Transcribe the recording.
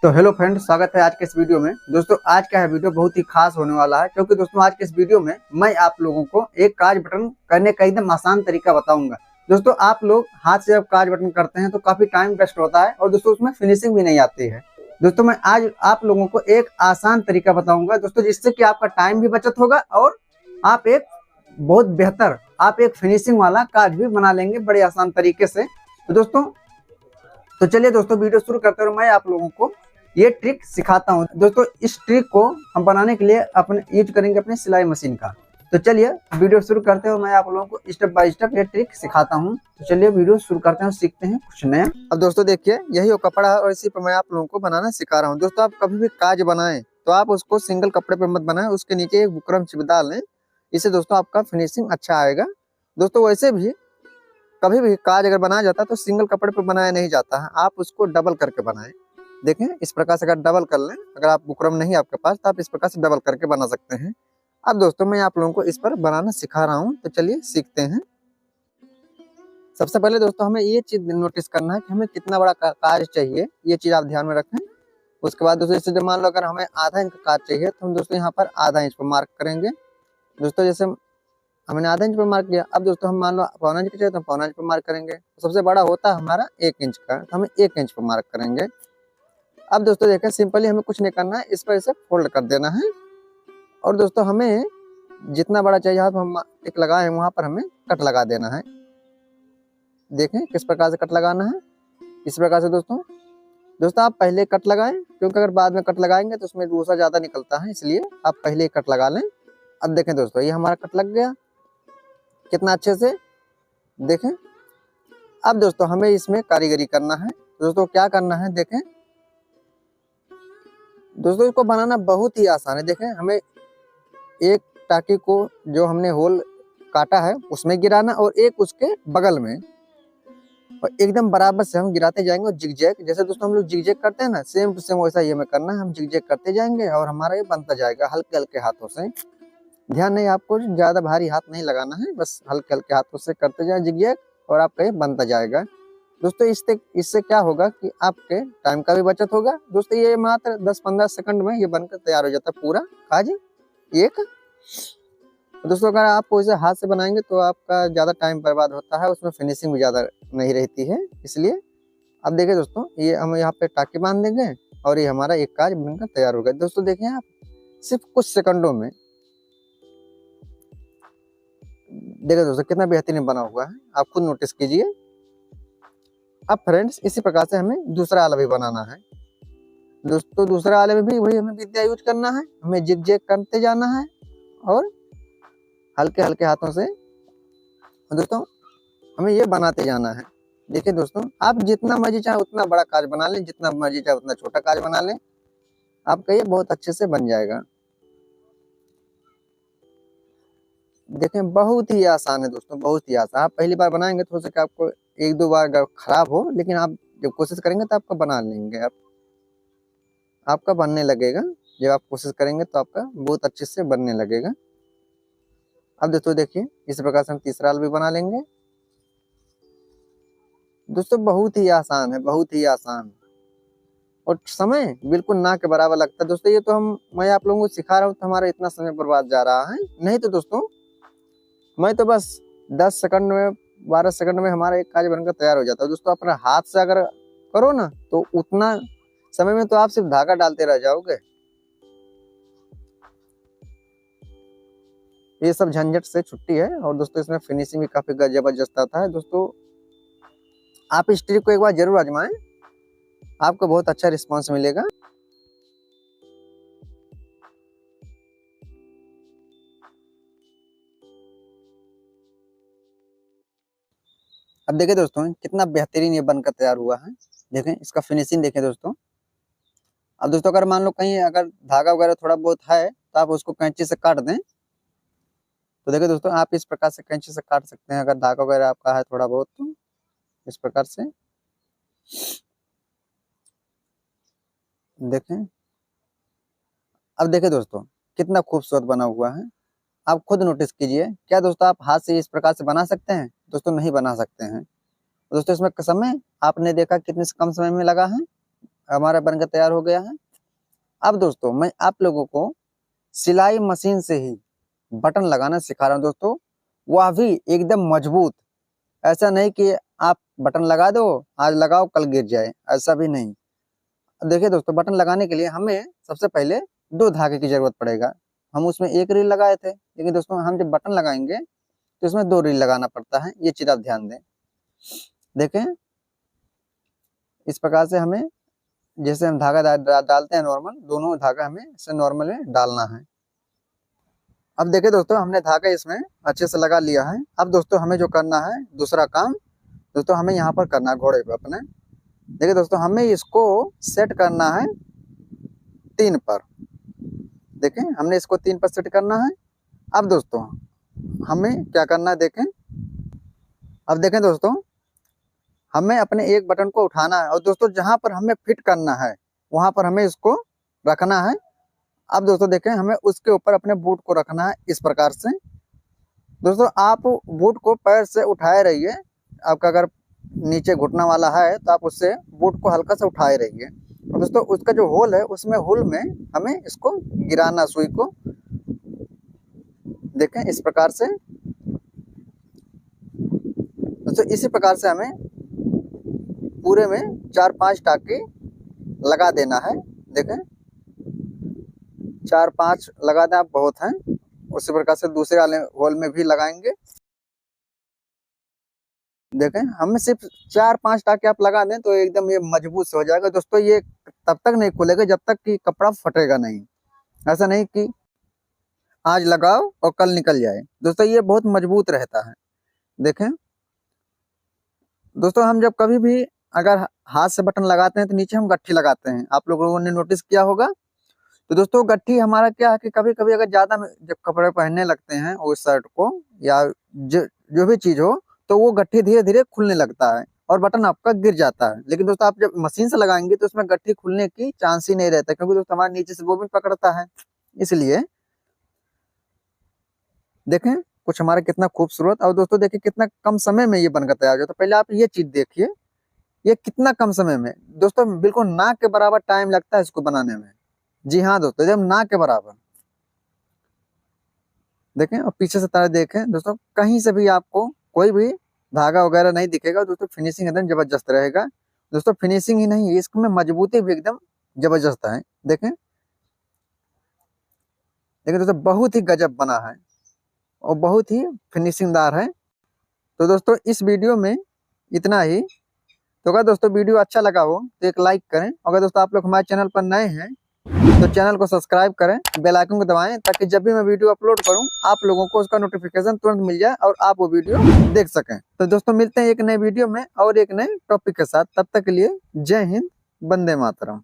तो hello friend, स्वागत है आज के इस वीडियो में। दोस्तों आज का है वीडियो बहुत ही खास होने वाला है, क्योंकि दोस्तों आज के इस वीडियो में मैं आप लोगों को एक काज बटन करने का एकदम आसान तरीका बताऊंगा। दोस्तों आप लोग हाथ से जब काज बटन करते हैं तो काफी टाइम वेस्ट होता है और दोस्तों उसमें फिनिशिंग भी नहीं आती है। दोस्तों मैं आज आप लोगों को एक आसान तरीका बताऊंगा दोस्तों, जिससे कि आपका टाइम भी बचत होगा और आप एक बहुत बेहतर फिनिशिंग वाला काज भी बना लेंगे बड़े आसान तरीके से। तो दोस्तों चलिए दोस्तों वीडियो शुरू करते हैं और मैं आप लोगों को ये ट्रिक सिखाता हूँ। दोस्तों इस ट्रिक को हम बनाने के लिए अपने यूज करेंगे अपने सिलाई मशीन का। तो चलिए वीडियो शुरू करते हैं और मैं आप लोगों को स्टेप बाय स्टेप ये ट्रिक सिखाता हूँ। तो चलिए वीडियो शुरू करते हैं और सीखते हैं कुछ नया। अब दोस्तों देखिए, यही वो कपड़ा है और इसी पर मैं आप लोगों को बनाना सिखा रहा हूँ। दोस्तों आप कभी भी काज बनाएं तो आप उसको सिंगल कपड़े पर मत बनाएं, उसके नीचे एक बुकरम चिप डाल लें। इससे दोस्तों आपका फिनिशिंग अच्छा आएगा। दोस्तों वैसे भी कभी भी काज अगर बनाया जाता है तो सिंगल कपड़े पर बनाया नहीं जाता है, आप उसको डबल करके बनाएं। देखें इस प्रकार से अगर डबल कर लें, अगर आप बुकरम नहीं है आपके पास तो आप इस प्रकार से डबल करके बना सकते हैं। अब दोस्तों मैं आप लोगों को इस पर बनाना सिखा रहा हूँ, तो चलिए सीखते हैं। सबसे पहले दोस्तों हमें ये चीज नोटिस करना है कि हमें कितना बड़ा काज चाहिए, ये चीज आप ध्यान में रखें। उसके बाद दोस्तों जैसे मान लो अगर हमें आधा इंच का काज चाहिए तो हम दोस्तों यहाँ पर आधा इंच पर मार्क करेंगे। दोस्तों जैसे हमने आधा इंच पर मार्क किया, अब दोस्तों हम मान लो पौना इंच का चाहिए तो पौना इंच पर मार्क करेंगे। तो सबसे बड़ा होता है हमारा 1 इंच का, तो हमें 1 इंच पर मार्क करेंगे। अब दोस्तों देखें सिंपली हमें कुछ नहीं करना है, इस पर इसे फोल्ड कर देना है और दोस्तों हमें जितना बड़ा चाहिए यहाँ पर हम टिक लगाए हैं वहां पर हमें कट लगा देना है। देखें किस प्रकार से कट लगाना है, इस प्रकार से दोस्तों आप पहले कट लगाएं, क्योंकि अगर बाद में कट लगाएंगे तो उसमें दूसरा ज्यादा निकलता है, इसलिए आप पहले ही कट लगा लें। अब देखें दोस्तों ये हमारा कट लग गया कितना अच्छे से, देखें। अब दोस्तों हमें इसमें कारीगरी करना है। दोस्तों क्या करना है, देखें दोस्तों इसको बनाना बहुत ही आसान है। देखें हमें एक टाँकी को जो हमने होल काटा है उसमें गिराना और एक उसके बगल में, और एकदम बराबर से हम गिराते जाएंगे। और जिगजैग जैसे दोस्तों हम लोग जिगजैग करते हैं ना, सेम टू सेम वैसा ये में करना है। हम जिगजैग करते जाएंगे और हमारा ये बनता जाएगा हल्के हल्के हाथों से। ध्यान नहीं, आपको ज्यादा भारी हाथ नहीं लगाना है, बस हल्के हल्के हाथों से करते जाए जिगजैग और आपका ये बनता जाएगा। दोस्तों इससे क्या होगा कि आपके टाइम का भी बचत होगा। दोस्तों ये मात्र 10-15 सेकंड में ये बनकर तैयार हो जाता है पूरा काज एक। दोस्तों अगर आप इसे हाथ से बनाएंगे तो आपका ज्यादा टाइम बर्बाद होता है, उसमें फिनिशिंग भी ज्यादा नहीं रहती है, इसलिए। अब देखिए दोस्तों ये हम यहाँ पे टाँकी बांध देंगे और ये हमारा एक काज बनकर तैयार हो गया। दोस्तों देखिए आप सिर्फ कुछ सेकंडों में, देखिए दोस्तों कितना बेहतरीन बना हुआ है, आप खुद नोटिस कीजिए। अब फ्रेंड्स इसी प्रकार से हमें दूसरा आला भी बनाना है। दोस्तों दूसरा आले में भी वही हमें विद्या यूज करना है, हमें जिग-जैग करते जाना है और हल्के हल्के हाथों से दोस्तों हमें ये बनाते जाना है। देखिए दोस्तों आप जितना मर्जी चाहे उतना बड़ा काज बना लें, जितना मर्जी चाहे उतना छोटा काज बना लें, आपका ये बहुत अच्छे से बन जाएगा। देखें बहुत ही आसान है दोस्तों, बहुत ही आसान। आप पहली बार बनाएंगे तो हो सके आपको 1-2 बार खराब हो, लेकिन आप जब कोशिश करेंगे तो आपका बना लेंगे, आपका बनने लगेगा। जब आप कोशिश करेंगे तो आपका बहुत अच्छे से बनने लगेगा। अब दोस्तों देखिए इस प्रकार से हम तीसरा आल भी बना लेंगे। दोस्तों बहुत ही आसान है, बहुत ही आसान, और समय बिल्कुल ना के बराबर लगता है। दोस्तों ये तो मैं आप लोगों को सिखा रहा हूँ तो हमारा इतना समय बर्बाद जा रहा है, नहीं तो दोस्तों मैं तो बस 10 सेकंड में 12 सेकंड में हमारा एक काज बनकर तैयार हो जाता है। दोस्तों अपने हाथ से अगर करो ना तो उतना समय में तो आप सिर्फ धागा डालते रह जाओगे। ये सब झंझट से छुट्टी है और दोस्तों इसमें फिनिशिंग भी काफी जबरदस्त आता है। दोस्तों आप इस ट्रिक को एक बार जरूर आजमाएं, आपको बहुत अच्छा रिस्पांस मिलेगा। अब देखिए दोस्तों कितना बेहतरीन ये बनकर तैयार हुआ है, देखें इसका फिनिशिंग देखें दोस्तों। अब दोस्तों अगर मान लो कहीं अगर धागा वगैरह थोड़ा बहुत है तो आप उसको कैंची से काट दें। तो देखिए दोस्तों आप इस प्रकार से कैंची से काट सकते हैं, अगर धागा वगैरह आपका है थोड़ा बहुत तो इस प्रकार से देखें। अब देखिए दोस्तों कितना खूबसूरत बना हुआ है, आप खुद नोटिस कीजिए। क्या दोस्तों आप हाथ से इस प्रकार से बना सकते हैं? दोस्तों नहीं बना सकते हैं। दोस्तों इसमें समय आपने देखा कितने कम समय में लगा है, हमारा बनकर तैयार हो गया है। अब दोस्तों मैं आप लोगों को सिलाई मशीन से ही बटन लगाना सिखा रहा हूँ दोस्तों, वह भी एकदम मजबूत। ऐसा नहीं कि आप बटन लगा दो, आज लगाओ कल गिर जाए, ऐसा भी नहीं। देखिए दोस्तों, बटन लगाने के लिए हमें सबसे पहले 2 धागे की जरूरत पड़ेगा। हम उसमें 1 रील लगाए थे, लेकिन दोस्तों हम जब बटन लगाएंगे तो इसमें 2 रील लगाना पड़ता है। ये चीज आप ध्यान दें। देखें, इस प्रकार से हमें, जैसे हम धागा डालते हैं नॉर्मल, दोनों धागा हमें इसे नॉर्मल में डालना है। अब देखिए दोस्तों, हमने धागा इसमें अच्छे से लगा लिया है। अब दोस्तों हमें जो करना है दूसरा काम, दोस्तों हमें यहाँ पर करना है घोड़े पे अपने। देखिए दोस्तों, हमें इसको सेट करना है 3 पर। देखें, हमने इसको 3 पर सेट करना है। अब दोस्तों हमें क्या करना है, देखें। अब देखें दोस्तों, हमें अपने एक बटन को उठाना है और दोस्तों जहां पर हमें फिट करना है वहां पर हमें इसको रखना है। अब दोस्तों देखें, हमें उसके ऊपर अपने बूट को रखना है इस प्रकार से। दोस्तों आप बूट को पैर से उठाए रहिए। आपका अगर नीचे घुटना वाला है तो आप उससे बूट को हल्का से उठाए रहिए। और दोस्तों उसका जो होल है, उसमें होल में हमें इसको गिराना, सुई को। देखें इस प्रकार से। दोस्तों इसी प्रकार से हमें पूरे में 4-5 टाके लगा देना है। देखें, 4-5 लगा दें आप, बहुत हैं। उसी प्रकार से दूसरे वाले होल में भी लगाएंगे। देखें, हमें सिर्फ 4-5 टाके आप लगा दें तो एकदम ये मजबूत से हो जाएगा। दोस्तों ये तब तक नहीं खुलेगा जब तक कि कपड़ा फटेगा नहीं। ऐसा नहीं कि आज लगाओ और कल निकल जाए। दोस्तों ये बहुत मजबूत रहता है। देखें दोस्तों, हम जब कभी भी अगर हाथ से बटन लगाते हैं तो नीचे हम गट्ठी लगाते हैं। आप लोगों ने नोटिस किया होगा। तो दोस्तों गट्ठी हमारा क्या है कि कभी कभी अगर ज्यादा जब कपड़े पहनने लगते हैं उस शर्ट को या जो भी चीज हो, तो वो गट्ठी धीरे धीरे खुलने लगता है और बटन आपका गिर जाता है। लेकिन दोस्तों आप जब मशीन से लगाएंगे तो उसमें गट्ठी खुलने की चांस ही नहीं रहता, क्योंकि दोस्तों हमारे नीचे से बोबिन पकड़ता है। इसलिए देखें कुछ हमारा कितना खूबसूरत। और दोस्तों देखिए कितना कम समय में ये बनकर तैयार हो जाता है। पहले आप ये चीज देखिए, ये कितना कम समय में। दोस्तों बिल्कुल ना के बराबर टाइम लगता है इसको बनाने में। जी हाँ दोस्तों, एकदम ना के बराबर। देखें, और पीछे से तरह देखें दोस्तों, कहीं से भी आपको कोई भी धागा वगैरह नहीं दिखेगा। दोस्तों फिनिशिंग एकदम जबरदस्त रहेगा। दोस्तों फिनिशिंग ही नहीं, इसमें मजबूती भी एकदम जबरदस्त है। देखें, देखिए दोस्तों बहुत ही गजब बना है और बहुत ही फिनिशिंगदार है। तो दोस्तों इस वीडियो में इतना ही। तो अगर दोस्तों वीडियो अच्छा लगा हो तो एक लाइक करें। अगर दोस्तों आप लोग हमारे चैनल पर नए हैं तो चैनल को सब्सक्राइब करें, बेल आइकन को दबाएं, ताकि जब भी मैं वीडियो अपलोड करूं आप लोगों को उसका नोटिफिकेशन तुरंत मिल जाए और आप वो वीडियो देख सकें। तो दोस्तों मिलते हैं एक नए वीडियो में और एक नए टॉपिक के साथ। तब तक के लिए जय हिंद, वंदे मातरम।